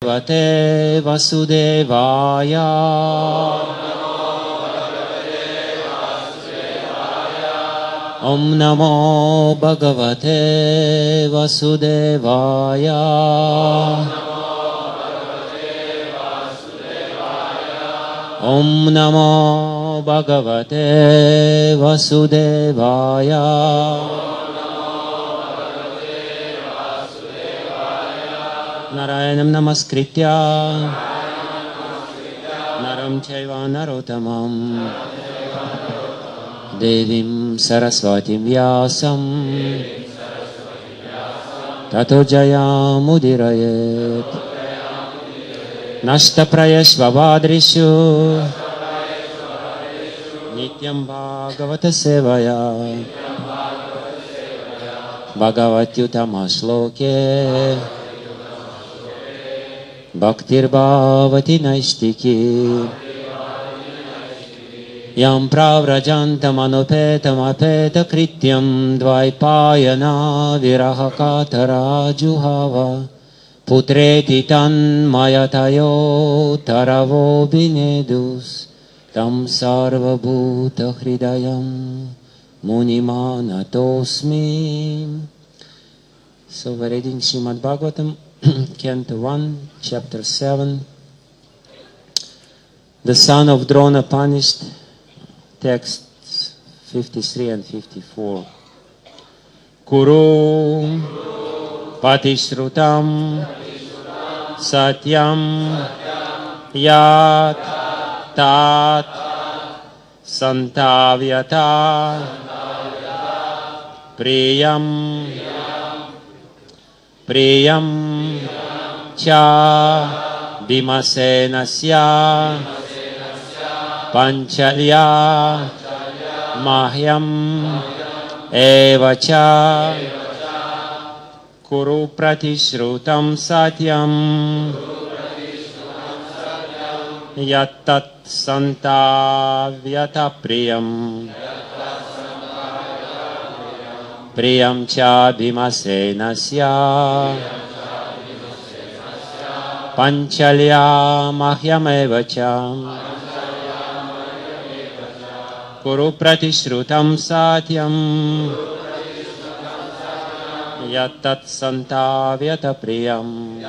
Bhagavate Vasudevaya. Om Namo Bhagavate Vasudevaya. Om Namo Bhagavate Vasudevaya. Narayanam Namaskritya Naram Chaiva Narotamam Devim Saraswatim Vyasam Tato Jayam Udirayet Nashta Prayashvavadrishu Nityam Bhagavata Sevaya Bhagavatyutama Shloke Bhaktir Bhavati Naishtiki Yam Pravrajantam Anupetam Apeta Krityam Dvaipayana Virahakatara Juhava Putreti Tan Mayatayo Taravo Binedus Tam Sarva Bhuta Hridayam Munimanatosmi. So we're reading Srimad Bhagavatam, Canto 1, Chapter 7. The son of Drona punished, texts 53 and 54. Kuru Patishrutam Satyam Yat Tat Santavyata Priyam Priyam Cha Bimasenasya Panchalya Mahyam Evacha Kuru Pratishrutam Satyam Yattat Santavyata Priyam Priyam Cha Bhimasenasya Panchalya Mahyam Evacha Kuru Pratishrutam Satyam Yattat Santavyata Priyam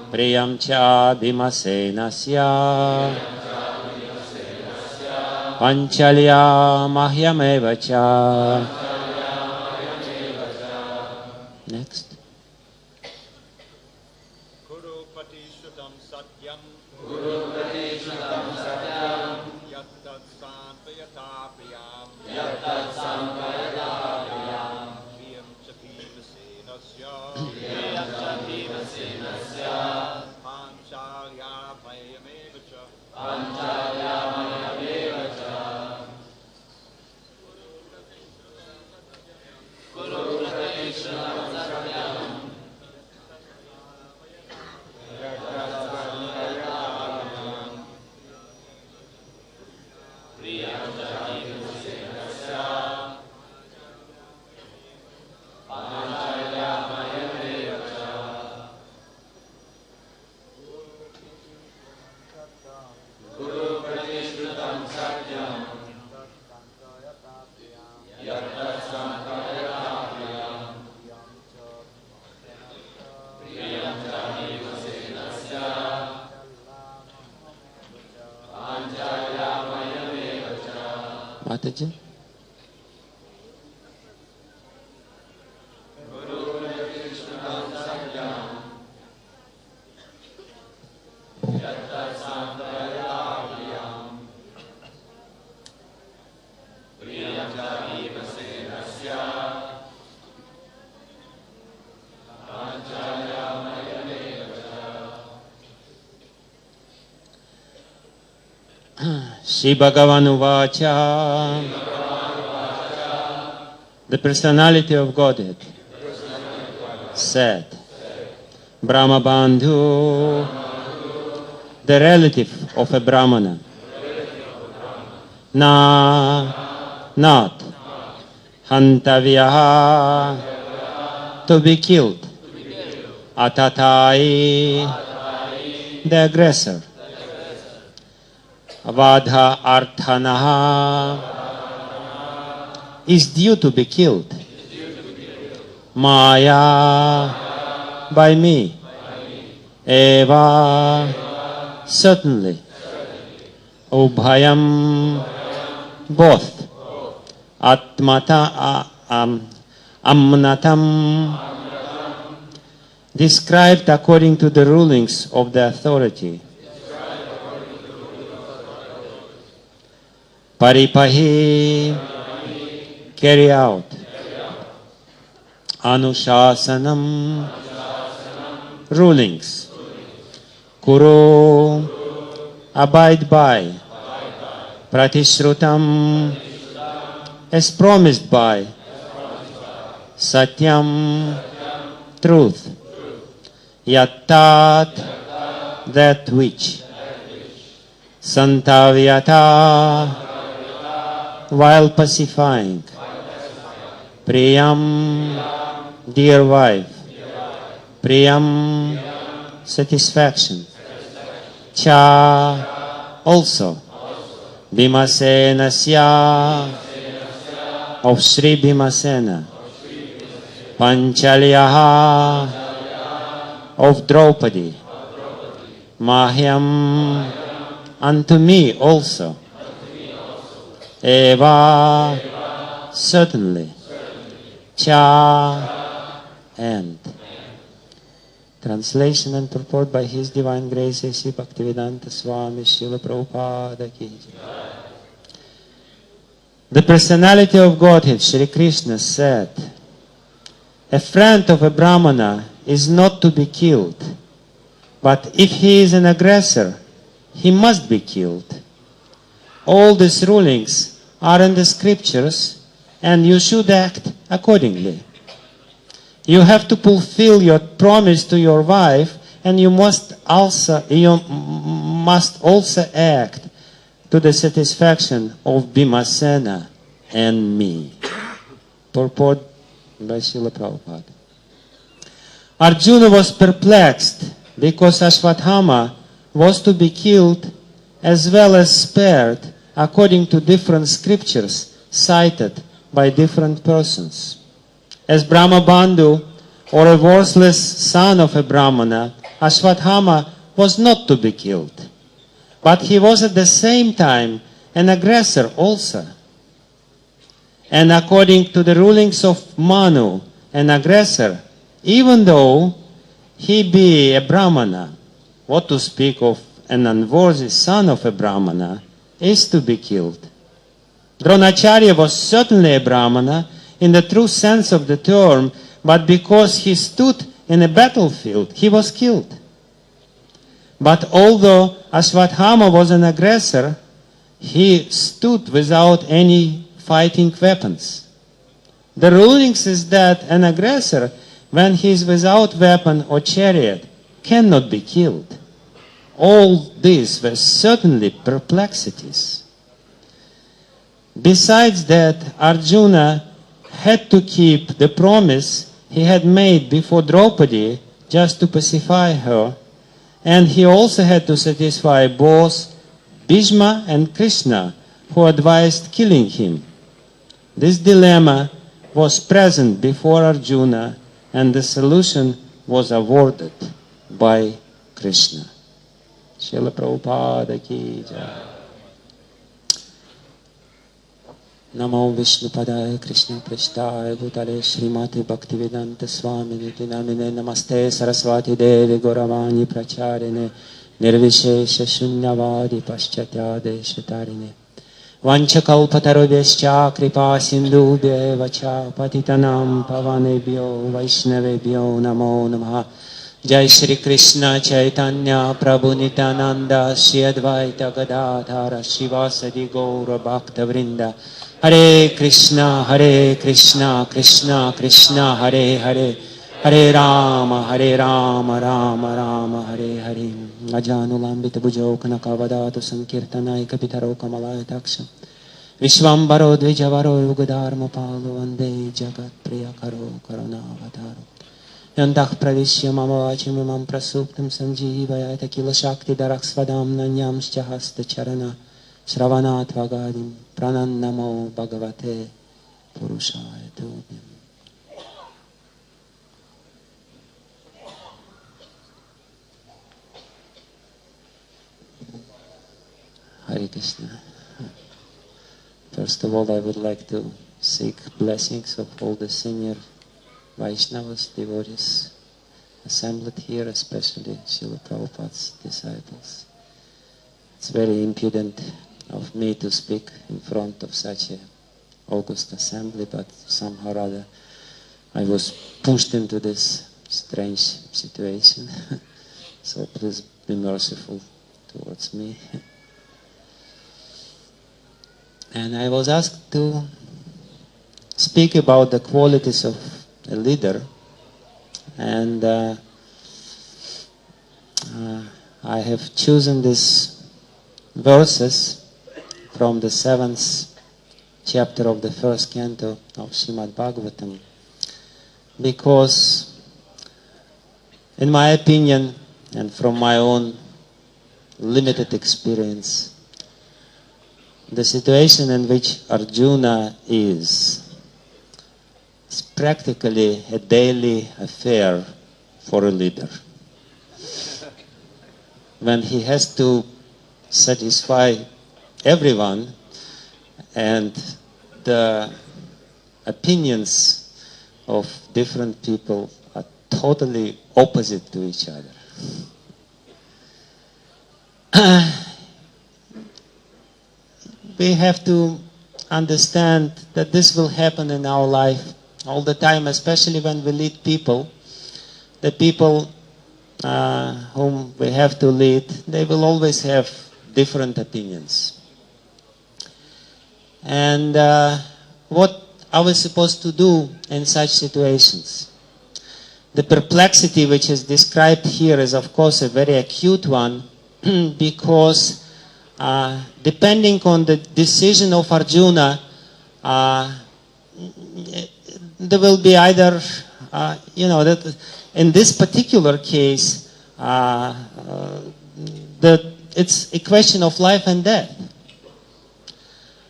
Priyam Cha Bhimasenasya Panchalya Mahyam Evacha. Next. Kuru Patishrutam Satyam Yattat Santavyata Priyam Priyam Cha Bhimasenasya Panchalya Mahyam Evacha Mataji. Shri Bhagavan Uvacha. The personality of Godhead said, Brahma Bandhu, the relative of a Brahmana, not Hantavyaha, to be killed, Atatai, the aggressor. Vadha Arthanaha is due to be killed. Maya, by me. Eva, certainly. Ubhayam, both. Atmata, amnatam, described according to the rulings of the authority. Paripahi, carry out. Anushasanam, rulings. Kuru, abide by. Pratishrutam, as promised by. Satyam, truth. Yattat, that which. Santavyata, while pacifying. Priyam, dear wife. Priyam, satisfaction. Cha, also. Bhimasenasya, of Sri Bhimasena. Panchalyaha, of Draupadi. Mahyam, unto me also. Eva, certainly. Cha, and. Translation and purport by His Divine Grace A.C. Bhaktivedanta Swami Srila Prabhupada Ki Jai. The personality of Godhead, Shri Krishna, said, a friend of a Brahmana is not to be killed, but if he is an aggressor, he must be killed. All these rulings are in the scriptures, and you should act accordingly. You have to fulfill your promise to your wife, and you must also act to the satisfaction of Bhimasena and me. Purport by Srila Prabhupada. Arjuna was perplexed because Ashwatthama was to be killed as well as spared according to different scriptures cited by different persons. As Brahma Bandhu, or a worthless son of a Brahmana, Ashwatthama was not to be killed. But he was at the same time an aggressor also. And according to the rulings of Manu, an aggressor, even though he be a Brahmana, what to speak of an unworthy son of a Brahmana, is to be killed. Dronacharya was certainly a Brahmana in the true sense of the term, but because he stood in a battlefield, he was killed. But although Ashwatthama was an aggressor, he stood without any fighting weapons. The rulings is that an aggressor, when he is without weapon or chariot, cannot be killed. All these were certainly perplexities. Besides that, Arjuna had to keep the promise he had made before Draupadi just to pacify her, and he also had to satisfy both Bhishma and Krishna, who advised killing him. This dilemma was present before Arjuna, and the solution was awarded by Krishna. Srila Prabhupada Ki Jai. Namo Vishnupadaya Krishna Prishthaya Bhutale Srimati Bhaktivedanta Swami Niti Namine Namaste Saraswati Devi Gauravani Pracharine Nirvishesha Shunyavadi Paschatya Deshatarine Vanchakalpatarubhyascha Kripa Sindhubhya Vacha Patitanam Pavanebhyo Vaishnavebhyo Namo Namaha. Jai Shri Krishna Chaitanya Prabhu Nityananda Shri Advaita Gadadhara Shivasadi Gaura Bhakta Vrinda. Hare Krishna Krishna Krishna Hare Hare Hare Rama Rama Rama Hare Hare. Ajanulambita Bhujau Kanakavadatu Sankirtanai Kapitaro Kamalaya Taksha Vishvambaro Dvijavaro Yugadharma Palo Vande Jagat Priya Karo Karunavadaro Yantah pravishya mama vachimimam prasuptam sanjivaya takila shakti daraksvadam nanyamscha hasta charana Shravanat vagadim pranannamo bhagavate purushaya tubhyam. Hare Krishna. First of all, I would like to seek blessings of all the senior Vaishnavas, devotees assembled here, especially Srila Prabhupada's disciples. It's very impudent of me to speak in front of such a august assembly, but somehow or other I was pushed into this strange situation. So please be merciful towards me. And I was asked to speak about the qualities of a leader, and I have chosen these verses from the 7th chapter of the 1st canto of Srimad Bhagavatam, because in my opinion and from my own limited experience, the situation in which Arjuna is practically a daily affair for a leader. When he has to satisfy everyone and the opinions of different people are totally opposite to each other. We have to understand that this will happen in our life all the time, especially when we lead people. The people whom we have to lead, they will always have different opinions. And what are we supposed to do in such situations? The perplexity which is described here is, of course, a very acute one, because depending on the decision of Arjuna, there will be either, that in this particular case, it's a question of life and death.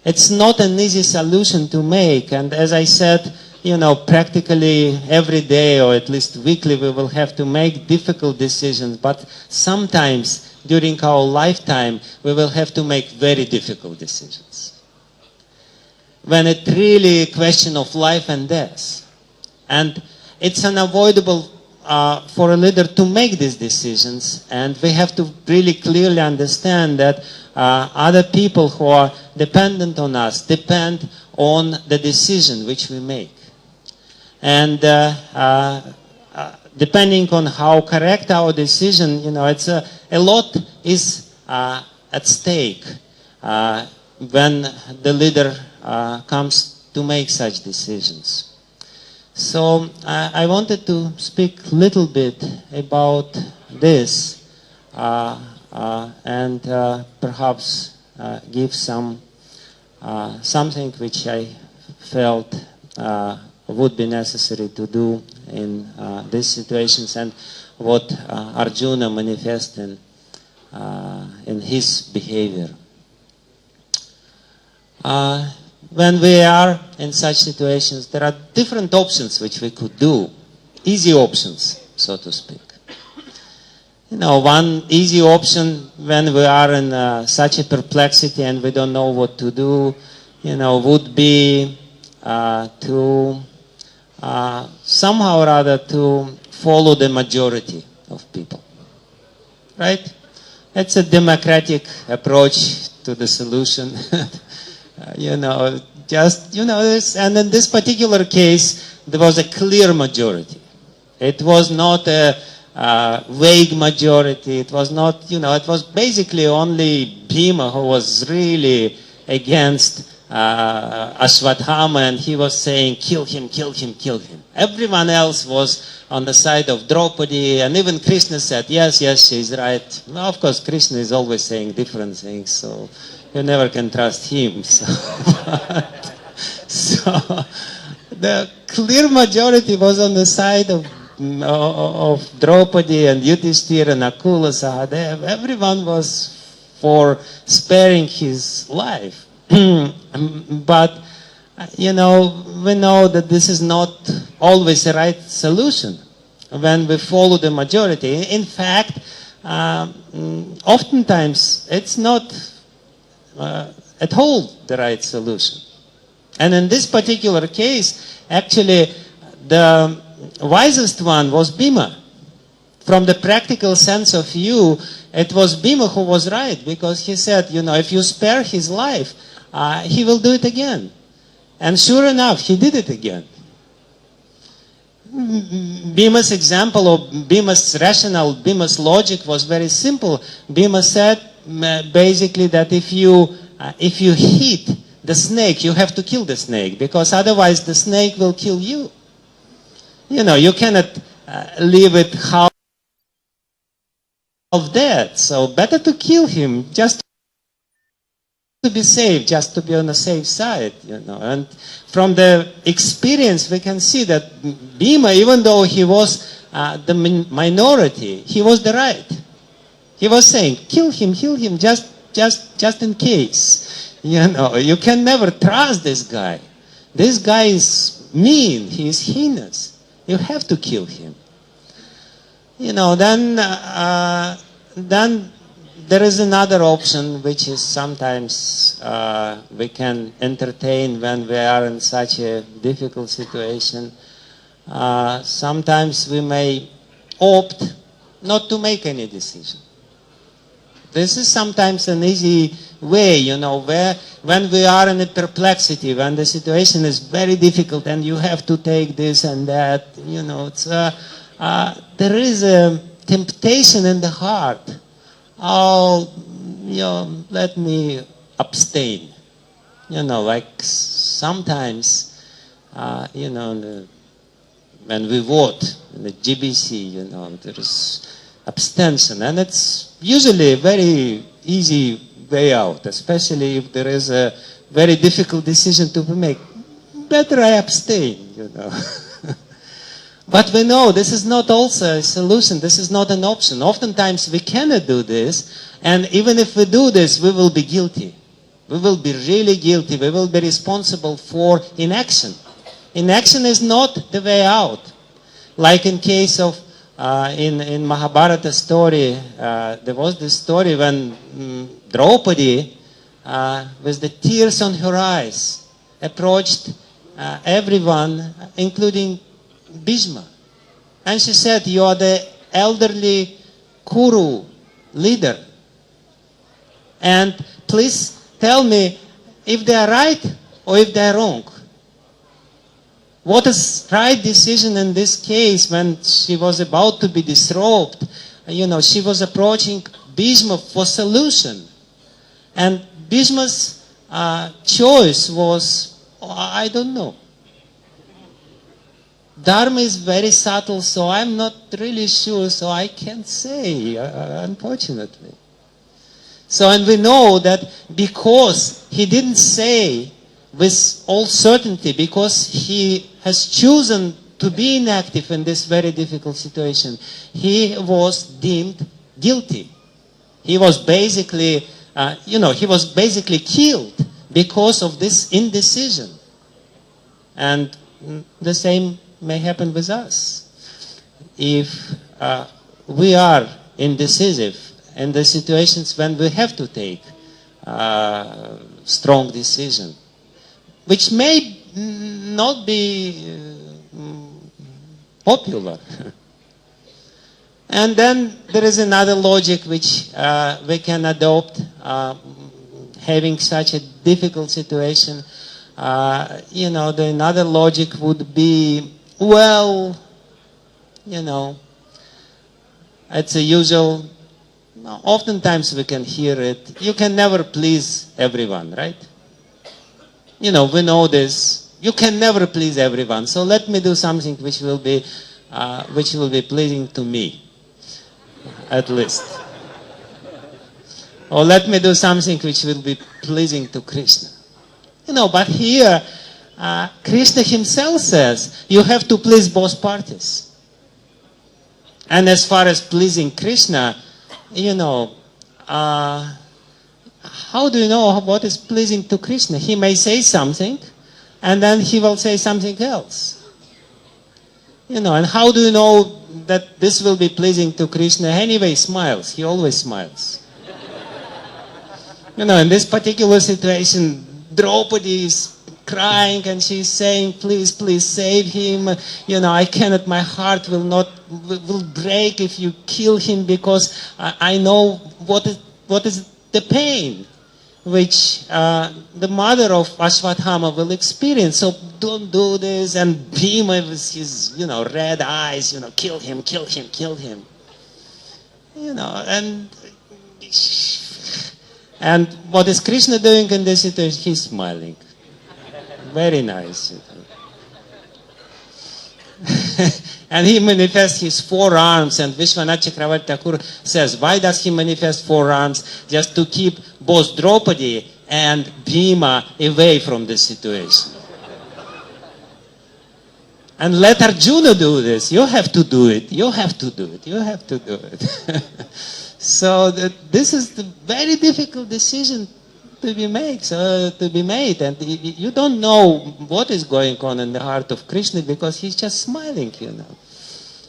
It's not an easy solution to make, and as I said, practically every day or at least weekly we will have to make difficult decisions, but sometimes during our lifetime we will have to make very difficult decisions. When it's really a question of life and death. And it's unavoidable for a leader to make these decisions, and we have to really clearly understand that other people who are dependent on us depend on the decision which we make. And depending on how correct our decision, it's a lot is at stake when the leader comes to make such decisions. So I wanted to speak a little bit about this and perhaps give something which I felt would be necessary to do in these situations, and what Arjuna manifests in his behavior. When we are in such situations, there are different options which we could do, easy options, so to speak. One easy option when we are in such a perplexity and we don't know what to do, would be to somehow or other to follow the majority of people, right? It's a democratic approach to the solution. And in this particular case, there was a clear majority. It was not a vague majority. It was not, it was basically only Bhima who was really against Ashwadhama, and he was saying, kill him, kill him, kill him. Everyone else was on the side of Draupadi, and even Krishna said, yes, she's right. Well, of course, Krishna is always saying different things, so you never can trust him. So the clear majority was on the side of of Draupadi and Yudhishthira and Nakula, Sahadev, everyone was for sparing his life. But, we know that this is not always the right solution when we follow the majority. In fact, oftentimes it's not at all the right solution. And in this particular case, actually, the wisest one was Bhima. From the practical sense of view, it was Bhima who was right, because he said, if you spare his life, he will do it again. And sure enough, he did it again. Bhima's example of Bhima's rational, Bhima's logic was very simple. Bhima said basically that if you hit the snake, you have to kill the snake, because otherwise the snake will kill you. You cannot leave it half dead. So better to kill him, just to be safe, just to be on the safe side, And from the experience, we can see that Bhima, even though he was the minority, he was the right. He was saying, kill him, just in case. You can never trust this guy. This guy is mean, he is heinous. You have to kill him. Then there is another option, which is sometimes we can entertain when we are in such a difficult situation. Sometimes we may opt not to make any decision. This is sometimes an easy way, when we are in a perplexity, when the situation is very difficult and you have to take this and that, there is a temptation in the heart. Let me abstain. Like sometimes, when we vote in the GBC, there is abstention, and it's usually a very easy way out, especially if there is a very difficult decision to make. Better I abstain, But we know this is not also a solution. This is not an option. Oftentimes we cannot do this, and even if we do this, we will be guilty. We will be really guilty. We will be responsible for inaction. Inaction is not the way out. Like in case of in Mahabharata story, there was this story when Draupadi, with the tears on her eyes, approached everyone, including Bhishma. And she said, you are the elderly Kuru leader. And please tell me if they are right or if they are wrong. What is right decision in this case when she was about to be disrobed? She was approaching Bhishma for solution. And Bhishma's choice was, I don't know. Dharma is very subtle, so I'm not really sure, so I can't say, unfortunately. So, and we know that because he didn't say with all certainty, because he has chosen to be inactive in this very difficult situation, he was deemed guilty. He was basically, killed because of this indecision. And the same may happen with us. If we are indecisive in the situations when we have to take strong decision, which may not be popular. And then there is another logic which we can adopt, having such a difficult situation. The another logic would be, it's a usual, oftentimes we can hear it, you can never please everyone, right? We know this. You can never please everyone. So let me do something which will be pleasing to me, at least. Or let me do something which will be pleasing to Krishna. But here, Krishna himself says, you have to please both parties. And as far as pleasing Krishna, how do you know what is pleasing to Krishna? He may say something, and then he will say something else. And how do you know that this will be pleasing to Krishna? Anyway, he smiles. He always smiles. In this particular situation, Draupadi is crying and she's saying, please, please save him. I cannot, my heart will break if you kill him, because I know what is the pain which the mother of Ashwatthama will experience. So don't do this. And Bhima with his, red eyes, kill him, kill him, kill him. And what is Krishna doing in this situation? He's smiling. Very nice. And he manifests his 4 arms, and Vishwanath Chakravarti Thakur says, why does he manifest 4 arms? Just to keep both Draupadi and Bhima away from this situation. And let Arjuna do this. You have to do it. You have to do it. You have to do it. So this is the very difficult decision to be made. And you don't know what is going on in the heart of Krishna, because he's just smiling,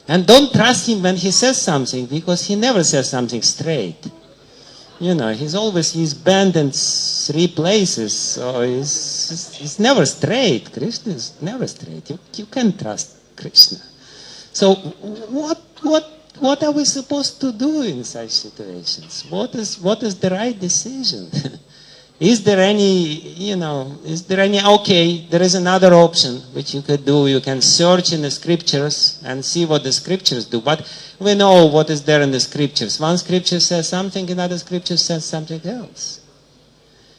And don't trust him when he says something, because he never says something straight. He's bent in 3 places, so he's never straight. Krishna is never straight. You can't trust Krishna. So what are we supposed to do in such situations? What is the right decision? Is there any, okay, there is another option which you could do. You can search in the scriptures and see what the scriptures do. But we know what is there in the scriptures. One scripture says something, another scripture says something else.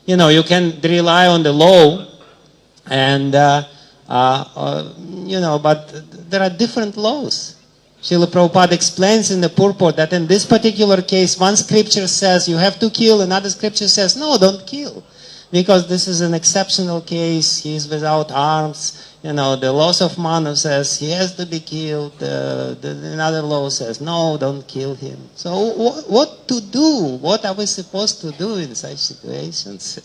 You can rely on the law, and, but there are different laws. Srila Prabhupada explains in the purport that in this particular case, one scripture says you have to kill, another scripture says, no, don't kill. Because this is an exceptional case, he is without arms. The laws of Manu says he has to be killed. Another law says, no, don't kill him. So what to do? What are we supposed to do in such situations?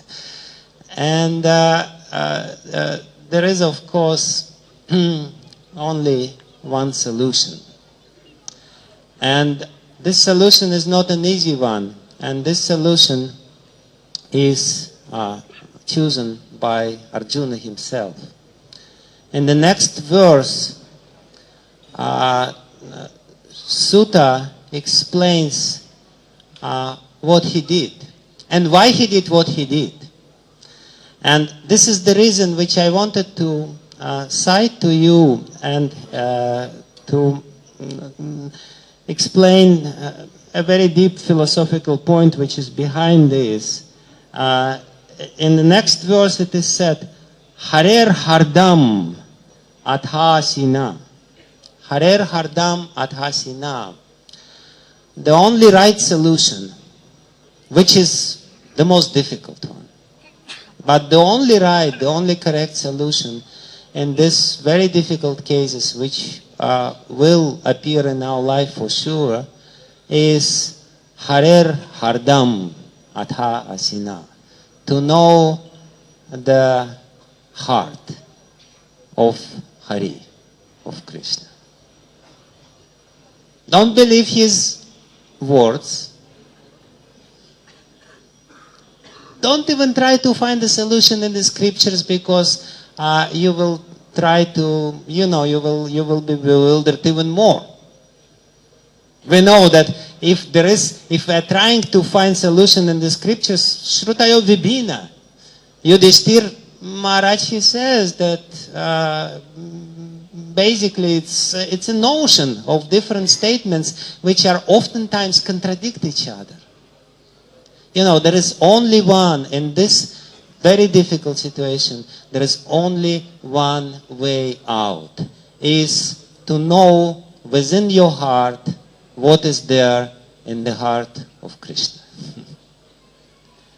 And there is, of course, only one solution. And this solution is not an easy one. And this solution is chosen by Arjuna himself. In the next verse, Sutta explains what he did and why he did what he did. And this is the reason which I wanted to cite to you and to explain a very deep philosophical point which is behind this. In the next verse it is said, Harer Hardam Athasina. Harer Hardam Athasina. The only right solution, which is the most difficult one, but the only right, the only correct solution in this very difficult cases which will appear in our life for sure, is Harer Hardam Atha Asina. To know the heart of Hari, of Krishna. Don't believe his words. Don't even try to find a solution in the scriptures, because you will try to, you will be bewildered even more. We know that if we are trying to find solution in the scriptures, Shrutayo Vibhina, Yudhishthir Maharaj, he says that basically it's a notion of different statements which are oftentimes contradict each other. There is only one in this very difficult situation. There is only one way out, is to know within your heart what is there in the heart of Krishna.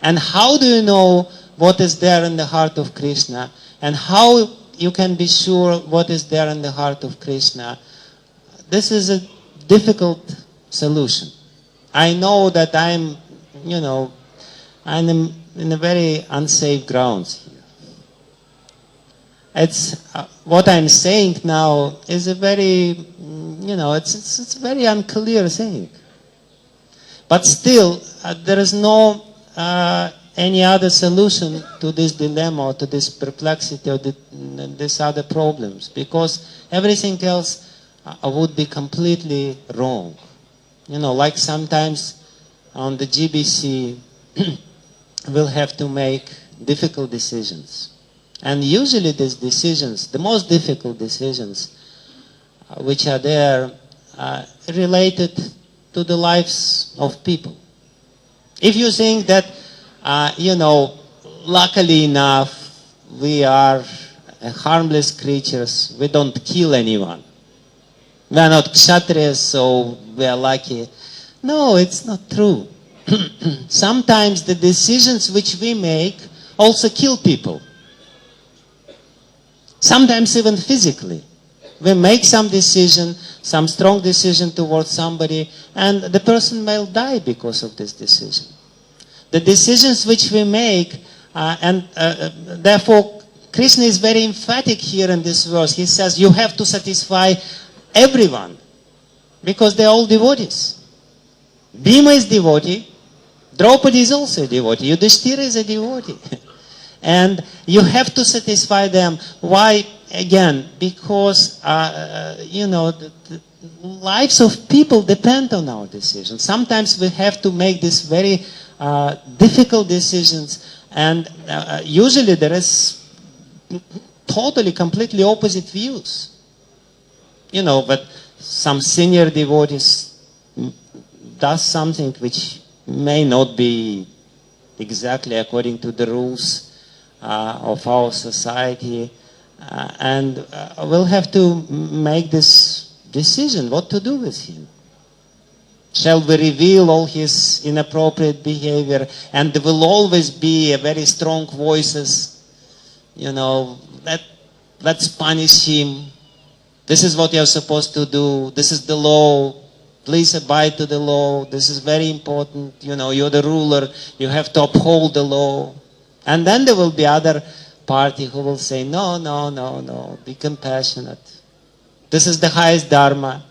And how do you know what is there in the heart of Krishna? And how you can be sure what is there in the heart of Krishna? This is a difficult solution. I know that I'm in a very unsafe grounds here. It's what I'm saying now is a very, it's a very unclear thing. But still, there is no any other solution to this dilemma or to this perplexity or these other problems, because everything else would be completely wrong. Like sometimes on the GBC, we'll have to make difficult decisions. And usually these decisions, the most difficult decisions, which are there, related to the lives of people. If you think that, luckily enough, we are harmless creatures, we don't kill anyone. We are not kshatriyas, so we are lucky. No, it's not true. Sometimes the decisions which we make also kill people. Sometimes even physically. We make some decision, some strong decision towards somebody, and the person may die because of this decision. The decisions which we make, therefore Krishna is very emphatic here in this verse. He says you have to satisfy everyone, because they are all devotees. Bhima is devotee, Draupadi is also a devotee, Yudhishthira is a devotee. And you have to satisfy them. Why? Again, because, the lives of people depend on our decisions. Sometimes we have to make these very difficult decisions, and usually there is totally, completely opposite views. But some senior devotees does something which may not be exactly according to the rules of our society, and we'll have to make this decision what to do with him. Shall we reveal all his inappropriate behavior, and there will always be a very strong voices, let's punish him, this is what you're supposed to do, this is the law, please abide to the law, this is very important, you're the ruler, you have to uphold the law. And then there will be other party who will say, no, be compassionate. This is the highest dharma.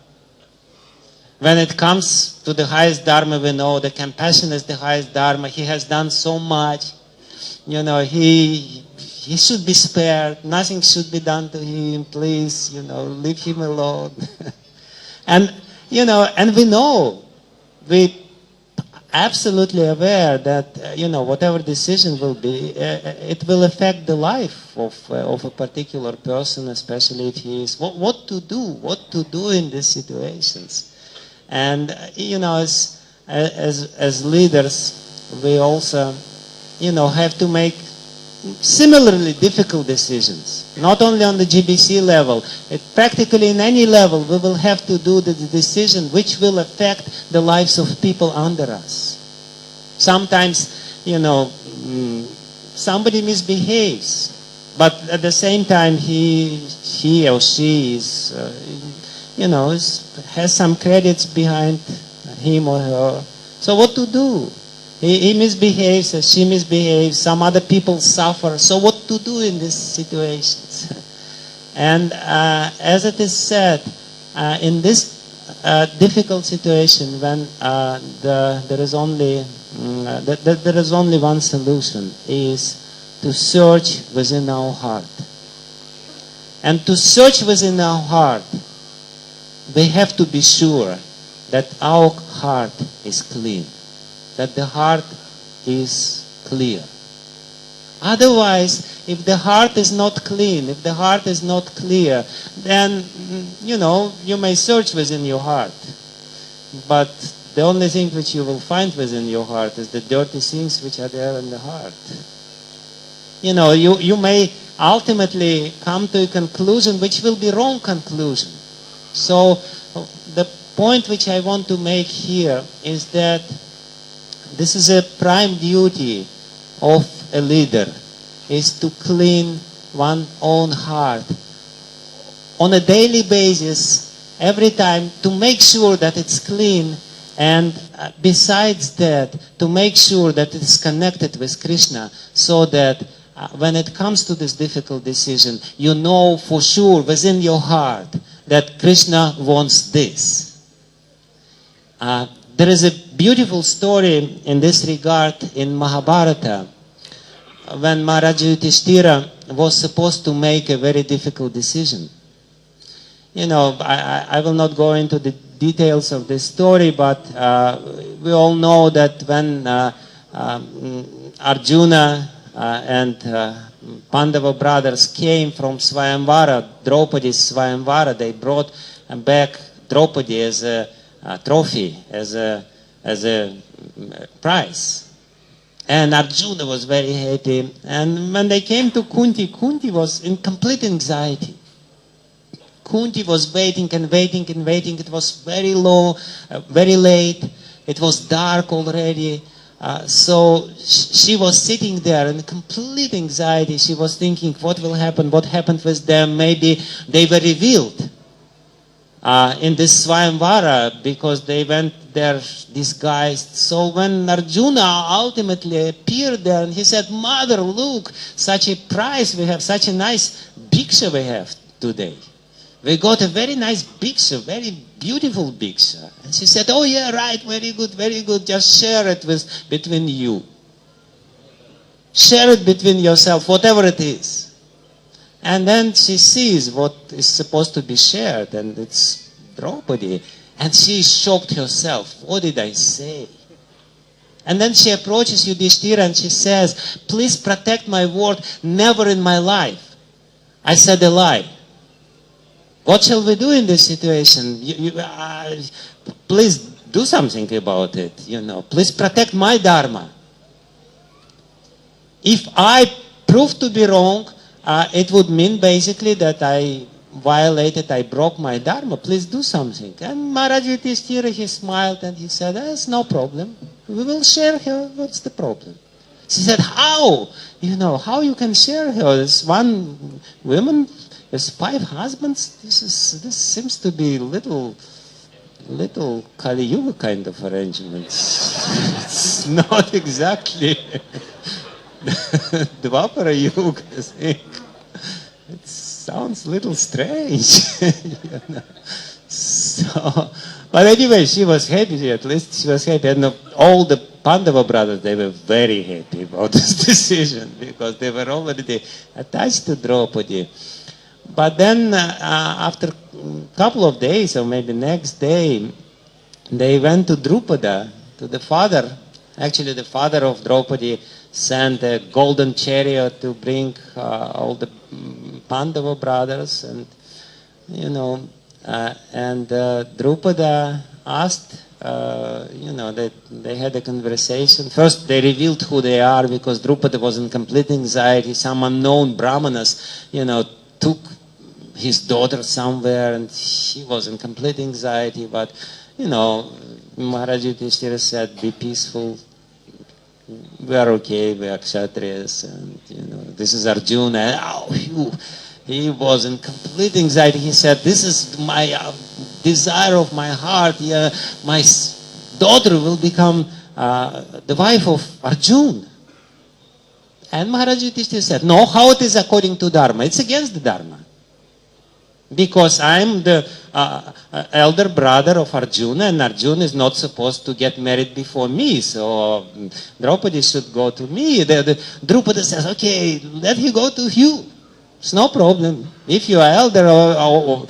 When it comes to the highest dharma, we know the compassion is the highest dharma. He has done so much. He should be spared. Nothing should be done to him. Please, leave him alone. And we know, we absolutely aware that, whatever decision will be, it will affect the life of a particular person, especially if he is, what to do in these situations. And, as leaders, we also, have to make similarly difficult decisions. Not only on the GBC level, practically in any level, we will have to do the decision which will affect the lives of people under us. Sometimes, somebody misbehaves, but at the same time he or she is, has some credits behind him or her. So what to do? He misbehaves, or she misbehaves, some other people suffer. So what to do in these situations? And as it is said, in this difficult situation, when there is only one solution, is to search within our heart. And to search within our heart, we have to be sure that our heart is clean, that the heart is clear. Otherwise, if the heart is not clean, if the heart is not clear, then, you may search within your heart. But the only thing which you will find within your heart is the dirty things which are there in the heart. You may ultimately come to a conclusion which will be wrong conclusion. So the point which I want to make here is that this is a prime duty of a leader, is to clean one's own heart on a daily basis every time to make sure that it's clean, and besides that, to make sure that it is connected with Krishna, so that when it comes to this difficult decision, you know for sure within your heart that Krishna wants this. There is a beautiful story in this regard in Mahabharata, when Maharaja Yudhishthira was supposed to make a very difficult decision. You know, I will not go into the details of this story, but we all know that when Arjuna and Pandava brothers came from Swayamvara, Draupadi's Swayamvara, they brought back Draupadi as a trophy, as a prize. And Arjuna was very happy. And when they came to Kunti, Kunti was in complete anxiety. Kunti was waiting and waiting and waiting. It was very low, very late. It was dark already. So she was sitting there in complete anxiety. She was thinking, what will happen? What happened with them? Maybe they were revealed in this Swayamvara because they went there disguised. So when Arjuna ultimately appeared there and he said, Mother, look, such a prize we have, such a nice bhiksha we have today. We got a very nice bhiksha, very beautiful bhiksha. And she said, oh yeah, right, very good, just share it between you. Share it between yourself, whatever it is. And then she sees what is supposed to be shared, and it's Draupadi. And she shocked herself. What did I say? And then she approaches Yudhishthira and she says, please protect my word, never in my life I said a lie. What shall we do in this situation? Please do something about it, Please protect my dharma. If I prove to be wrong, it would mean basically that I violated, I broke my dharma. Please do something. And Maharaj Yudhishthira, he smiled and he said, there's no problem. We will share her. What's the problem? She said, how? How you can share her? There's one woman, there's 5 husbands. This seems to be little Kali Yuga kind of arrangements. It's not exactly Dvapara Yuga, I think. It sounds a little strange. So, but anyway, she was happy. At least she was happy. And all the Pandava brothers, they were very happy about this decision because they were already attached to Draupadi. But then after a couple of days, or maybe next day, they went to Drupada, to the father. Actually, the father of Draupadi sent a golden chariot to bring all the Pandava brothers, and Drupada asked, they had a conversation. First, they revealed who they are because Drupada was in complete anxiety. Some unknown brahmanas, took his daughter somewhere, and she was in complete anxiety. But, Maharaj Yudhishthira said, be peaceful. We are okay, we are Kshatriyas, and, this is Arjuna. He was in complete anxiety. He said, this is my desire of my heart. Yeah, my daughter will become the wife of Arjuna. And Maharaj Yudhishthira said, no, how it is according to Dharma? It's against the Dharma. Because I'm the elder brother of Arjuna, and Arjuna is not supposed to get married before me, so Draupadi should go to me. Drupada says, okay, let him go to you. It's no problem. If you are elder, or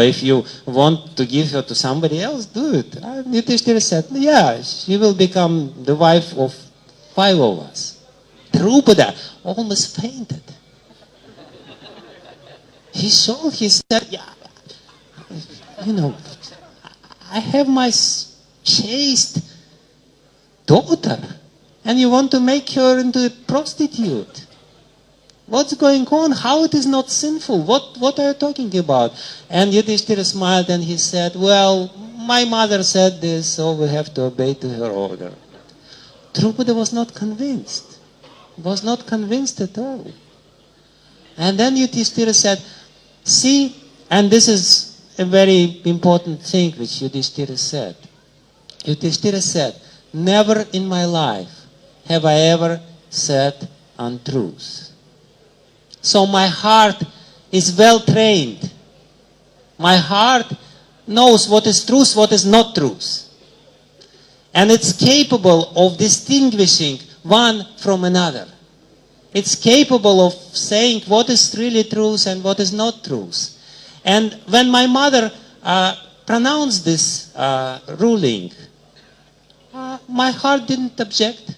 if you want to give her to somebody else, do it. Yudhishthira said, yeah, she will become the wife of 5 of us. Drupada almost fainted. He said, yeah, I have my chaste daughter, and you want to make her into a prostitute. What's going on? How it is not sinful? What are you talking about? And Yudhishthira smiled and he said, well, my mother said this, so we have to obey to her order. Drupada was not convinced. Was not convinced at all. And then Yudhishthira said, see, and this is a very important thing which Yudhishthira said. Yudhishthira said, never in my life have I ever said untruths. So my heart is well trained. My heart knows what is truth, what is not truth. And it's capable of distinguishing one from another. It's capable of saying what is really truth and what is not truth. And when my mother pronounced this ruling, my heart didn't object.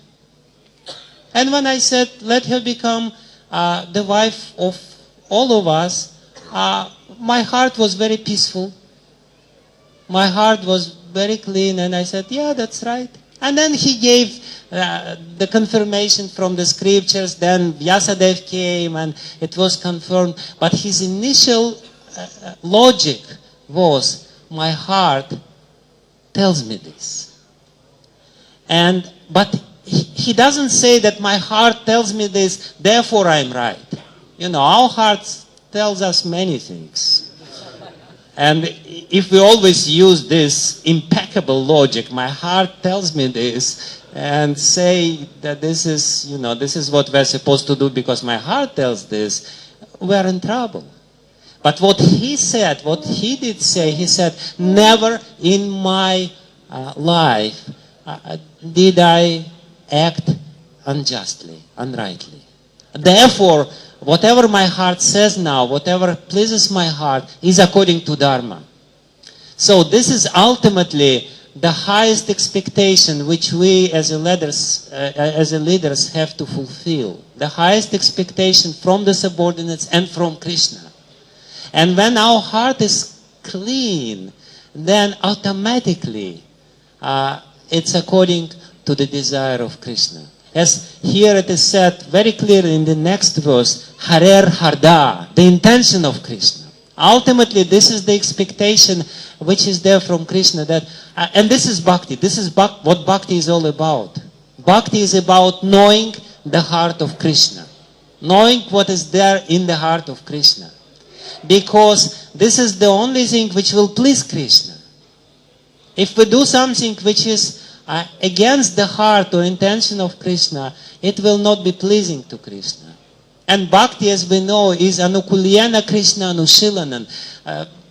And when I said, let her become the wife of all of us, my heart was very peaceful. My heart was very clean, and I said, yeah, that's right. And then he gave the confirmation from the scriptures. Then Vyasadev came, and it was confirmed. But his initial logic was, my heart tells me this. But he doesn't say that my heart tells me this, therefore I'm right. You know, our hearts tells us many things. And if we always use this impeccable logic, my heart tells me this, and say that this is, you know, this is what we're supposed to do because my heart tells this, we're in trouble. But what he said, what he did say, he said, never in my life did I act unjustly, unrightly. Therefore, whatever my heart says now, whatever pleases my heart, is according to Dharma. So this is ultimately the highest expectation which we as leaders have to fulfill. The highest expectation from the subordinates and from Krishna. And when our heart is clean, then automatically it's according to the desire of Krishna. As here it is said very clearly in the next verse, Harer Harda, the intention of Krishna. Ultimately, this is the expectation which is there from Krishna. And this is Bhakti. This is what Bhakti is all about. Bhakti is about knowing the heart of Krishna. Knowing what is there in the heart of Krishna. Because this is the only thing which will please Krishna. If we do something which is against the heart or intention of Krishna, it will not be pleasing to Krishna. And Bhakti, as we know, is Anukulyana Krishna Anushilanan.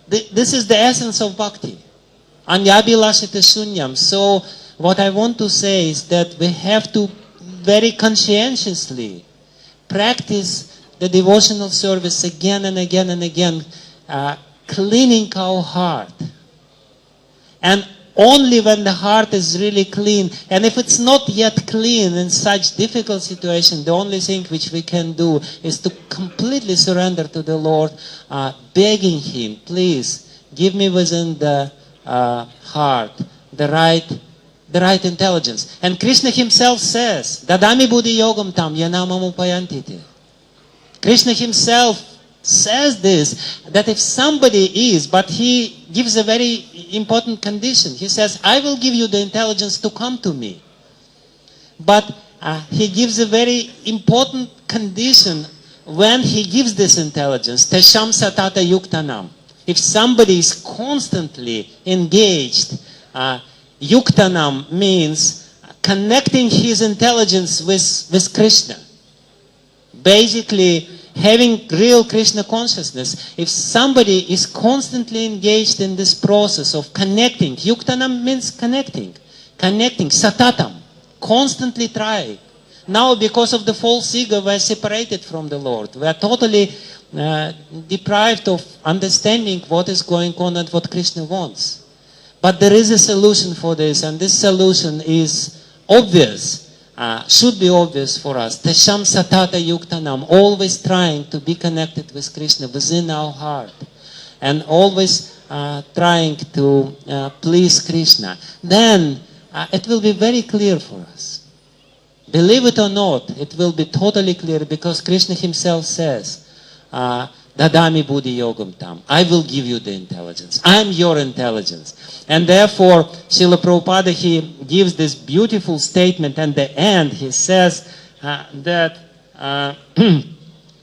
This is the essence of Bhakti. Anyabhilashita Shunyam. So what I want to say is that we have to very conscientiously practice the devotional service again and again and again, cleaning our heart. And only when the heart is really clean, and if it's not yet clean in such difficult situation, the only thing which we can do is to completely surrender to the Lord, begging Him, please, give me within the heart the right intelligence. And Krishna Himself says, Dadami buddhi yogam tam yanamam upayantite. Krishna Himself says this, that if somebody is, but He gives a very important condition. He says, I will give you the intelligence to come to me. But He gives a very important condition when He gives this intelligence. Tesham satata yuktanam. If somebody is constantly engaged, yuktanam means connecting his intelligence with Krishna. Basically, having real Krishna consciousness. If somebody is constantly engaged in this process of connecting, yuktanam means connecting, satatam, constantly trying. Now, because of the false ego, we are separated from the Lord. We are totally deprived of understanding what is going on and what Krishna wants. But there is a solution for this, and this solution is obvious. Should be obvious for us. Tesham satata yuktanam, always trying to be connected with Krishna within our heart, and always trying to please Krishna. Then it will be very clear for us. Believe it or not, it will be totally clear, because Krishna Himself says, Dadami buddhi yogam tam. I will give you the intelligence. I am your intelligence. And therefore, Srila Prabhupada, he gives this beautiful statement. And at the end, he says that,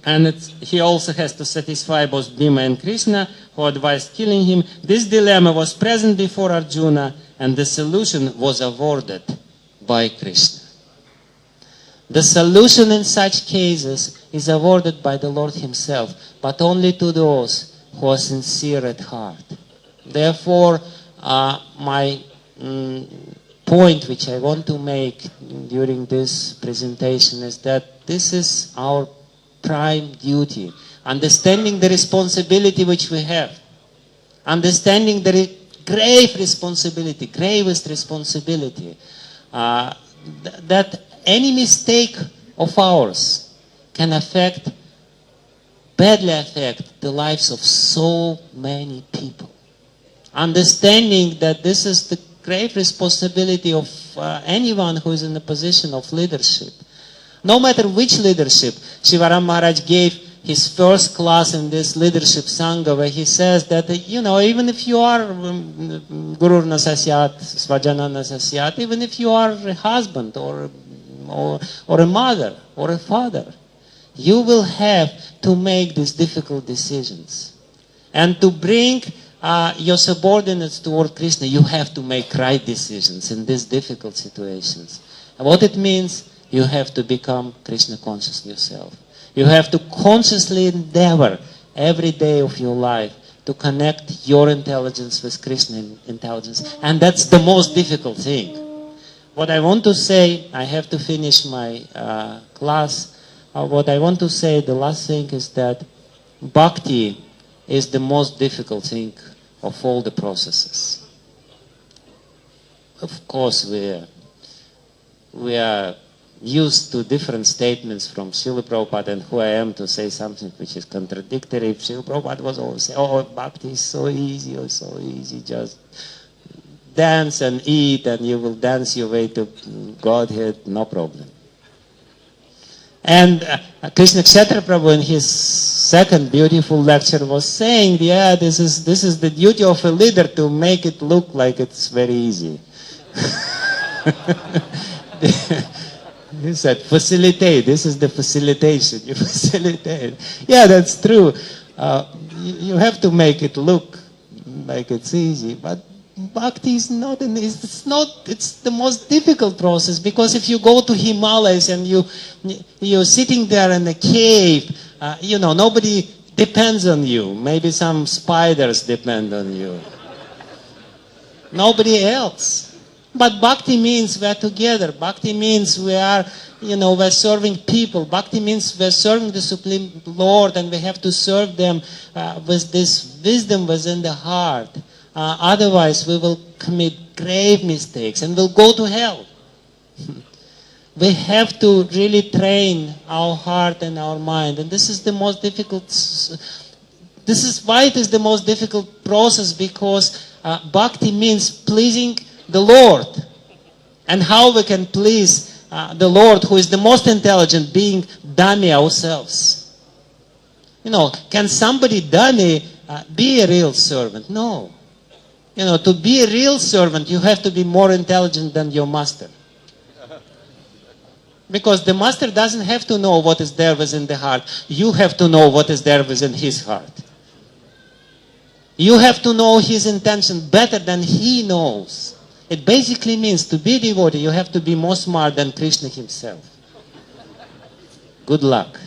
and he also has to satisfy both Bhima and Krishna, who advised killing him. This dilemma was present before Arjuna, and the solution was avoided by Krishna. The solution in such cases is awarded by the Lord himself, but only to those who are sincere at heart. Therefore, my point which I want to make during this presentation is that this is our prime duty. Understanding the responsibility which we have. Understanding the grave responsibility, gravest responsibility. That any mistake of ours can badly affect the lives of so many people. Understanding that this is the grave responsibility of anyone who is in a position of leadership. No matter which leadership, Shivaram Maharaj gave his first class in this leadership Sangha, where he says that, even if you are Guru Nasasyat, Svajana Nasasyat, even if you are a husband or a mother or a father, you will have to make these difficult decisions. And to bring your subordinates toward Krishna, you have to make right decisions in these difficult situations. And what it means, you have to become Krishna conscious yourself. You have to consciously endeavor every day of your life to connect your intelligence with Krishna intelligence. And that's the most difficult thing. What I want to say, I have to finish my class. What I want to say, the last thing is that Bhakti is the most difficult thing of all the processes. Of course, we are used to different statements from Srila Prabhupada, and who I am to say something which is contradictory. If Srila Prabhupada was always saying, oh, Bhakti is so easy, just dance and eat and you will dance your way to Godhead, no problem. And Krishna Kshetra Prabhu in his second beautiful lecture was saying, this is the duty of a leader to make it look like it's very easy. He said, facilitate. This is the facilitation. You facilitate. Yeah, that's true. You have to make it look like it's easy, but Bhakti is not, it's the most difficult process, because if you go to Himalayas and you're sitting there in a cave, nobody depends on you. Maybe some spiders depend on you. Nobody else. But Bhakti means we're together. Bhakti means we're serving people. Bhakti means we're serving the Supreme Lord, and we have to serve them with this wisdom within the heart. Otherwise, we will commit grave mistakes and will go to hell. We have to really train our heart and our mind. And this is the most difficult. This is why it is the most difficult process, because Bhakti means pleasing the Lord. And how we can please the Lord, who is the most intelligent, being dummy ourselves. Can somebody dummy be a real servant? No. To be a real servant, you have to be more intelligent than your master. Because the master doesn't have to know what is there within the heart. You have to know what is there within his heart. You have to know his intention better than he knows. It basically means to be devotee, you have to be more smart than Krishna himself. Good luck.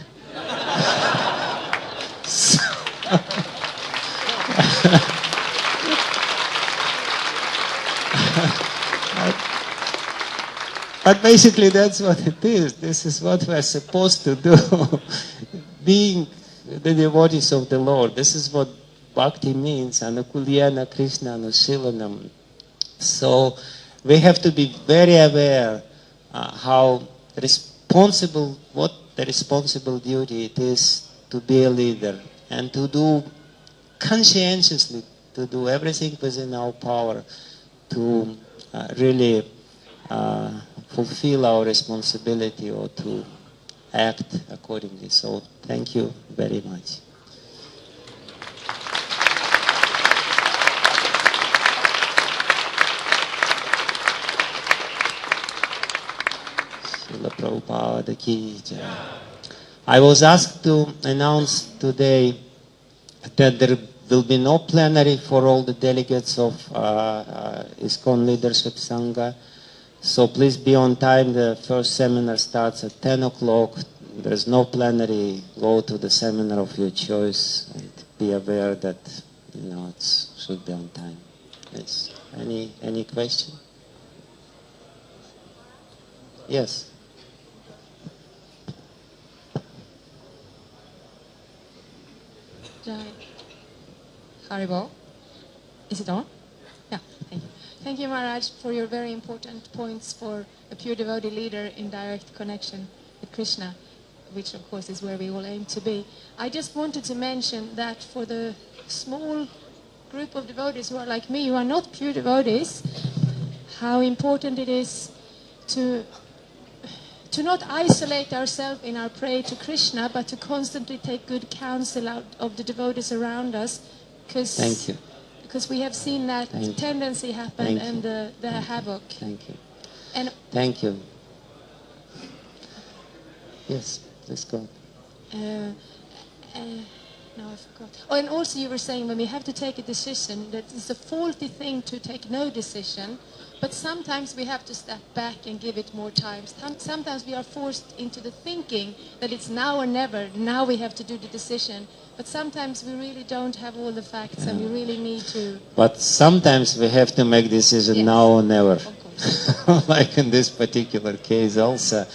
But basically that's what it is. This is what we're supposed to do. Being the devotees of the Lord. This is what Bhakti means. Anukulyana Krishna Anushilanam. So we have to be very aware what the responsible duty it is to be a leader, and to do conscientiously, to do everything within our power to really fulfill our responsibility, or to act accordingly. So thank you very much. Srila Prabhupada ki jai. I was asked to announce today that there will be no plenary for all the delegates of ISKCON Leadership Sangha. So please be on time. The first seminar starts at 10 o'clock. There's no plenary. Go to the seminar of your choice and be aware that it should be on time. Yes. Any question? Yes. Jai. Haribo. Is it on? Yeah, thank you. Thank you, Maharaj, for your very important points for a pure devotee leader in direct connection with Krishna, which of course is where we all aim to be. I just wanted to mention that for the small group of devotees who are like me, who are not pure devotees, how important it is to not isolate ourselves in our prayer to Krishna, but to constantly take good counsel out of the devotees around us. Thank you. Because we have seen that tendency happen and the havoc. Thank you. And thank you. Yes, let's go. No, I forgot. Oh, and also you were saying when we have to take a decision, that it's a faulty thing to take no decision. But sometimes we have to step back and give it more time. Sometimes we are forced into the thinking that it's now or never. Now we have to do the decision. But sometimes we really don't have all the facts and we really need to... But sometimes we have to make decision now or never. Like in this particular case also.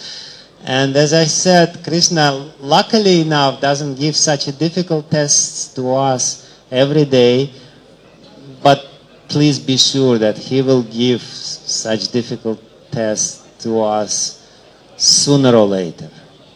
And as I said, Krishna, luckily enough, doesn't give such a difficult tests to us every day. But please be sure that He will give such difficult tests to us sooner or later.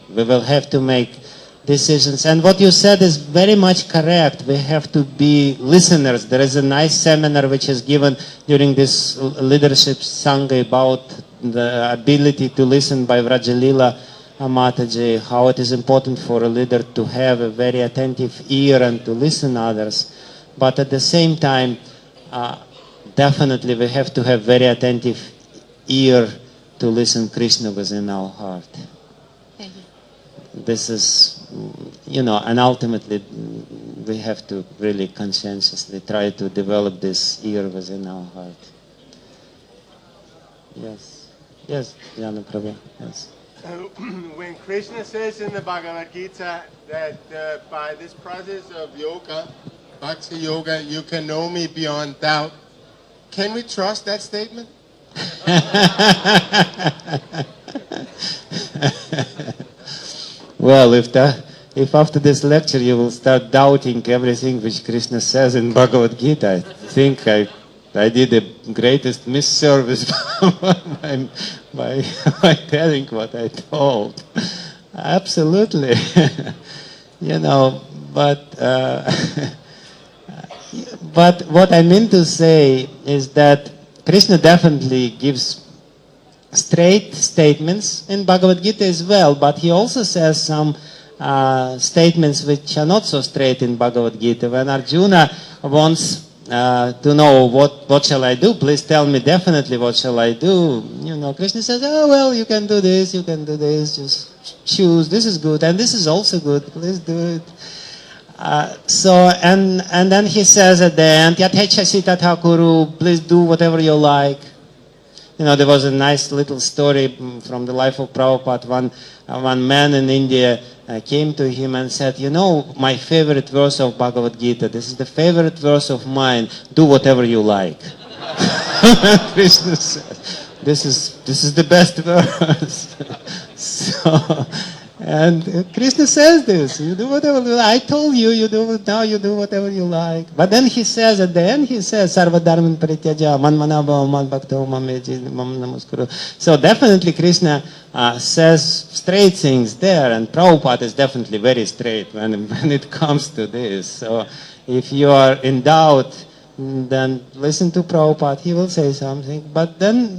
We will have to make decisions. And what you said is very much correct. We have to be listeners. There is a nice seminar which is given during this leadership sangha about the ability to listen by Vrajalila Mataji, how it is important for a leader to have a very attentive ear and to listen others. But at the same time, definitely we have to have very attentive ear to listen Krishna within our heart. This is, and ultimately we have to really conscientiously try to develop this ear within our heart. Yes, Jana Prabhu, yes. When Krishna says in the Bhagavad Gita that by this process of yoga, Bhakti yoga, you can know me beyond doubt, can we trust that statement? Well, if after this lecture you will start doubting everything which Krishna says in Bhagavad Gita, I think I did the greatest misservice by telling what I told. Absolutely. But what I mean to say is that Krishna definitely gives straight statements in Bhagavad Gita as well, but he also says some statements which are not so straight in Bhagavad Gita. When Arjuna wants to know what shall I do, please tell me definitely what shall I do. Krishna says, oh well, you can do this, just choose, this is good, and this is also good, please do it. And then he says at the end, Yathechasi tatha kuru, please do whatever you like. There was a nice little story from the life of Prabhupada. One man in India came to him and said, my favorite verse of Bhagavad Gita, this is the favorite verse of mine, do whatever you like. Krishna said, this is the best verse. And Krishna says this, you do whatever you like. I told you, now you do whatever you like. But then he says, at the end he says, Sarva dharman parityaja, man manava, man bhakto, mameji, mam namaskuru. So definitely Krishna says straight things there, and Prabhupada is definitely very straight when it comes to this. So if you are in doubt, then listen to Prabhupada, he will say something. But then,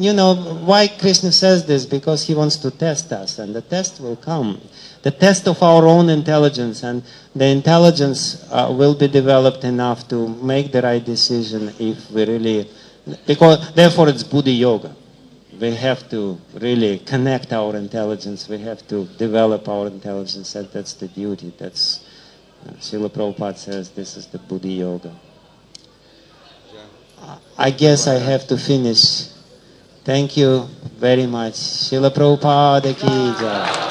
why Krishna says this? Because he wants to test us, and the test will come. The test of our own intelligence, and the intelligence will be developed enough to make the right decision if we really... Because, therefore, it's Buddha Yoga. We have to really connect our intelligence. We have to develop our intelligence, and that's the duty. That's Srila Prabhupada says this is the Buddhi Yoga. I guess I have to finish. Thank you very much. Srila Prabhupada ki jai.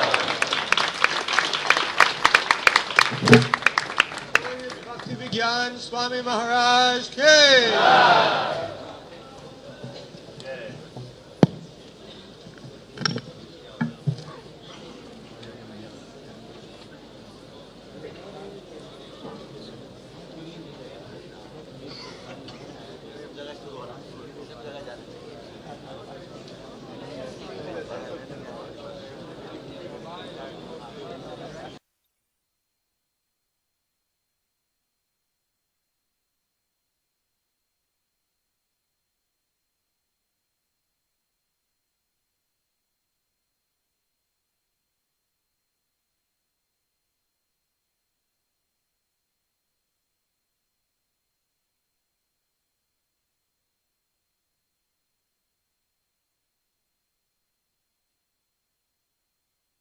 Bhakti Vijnana Swami Maharaj ki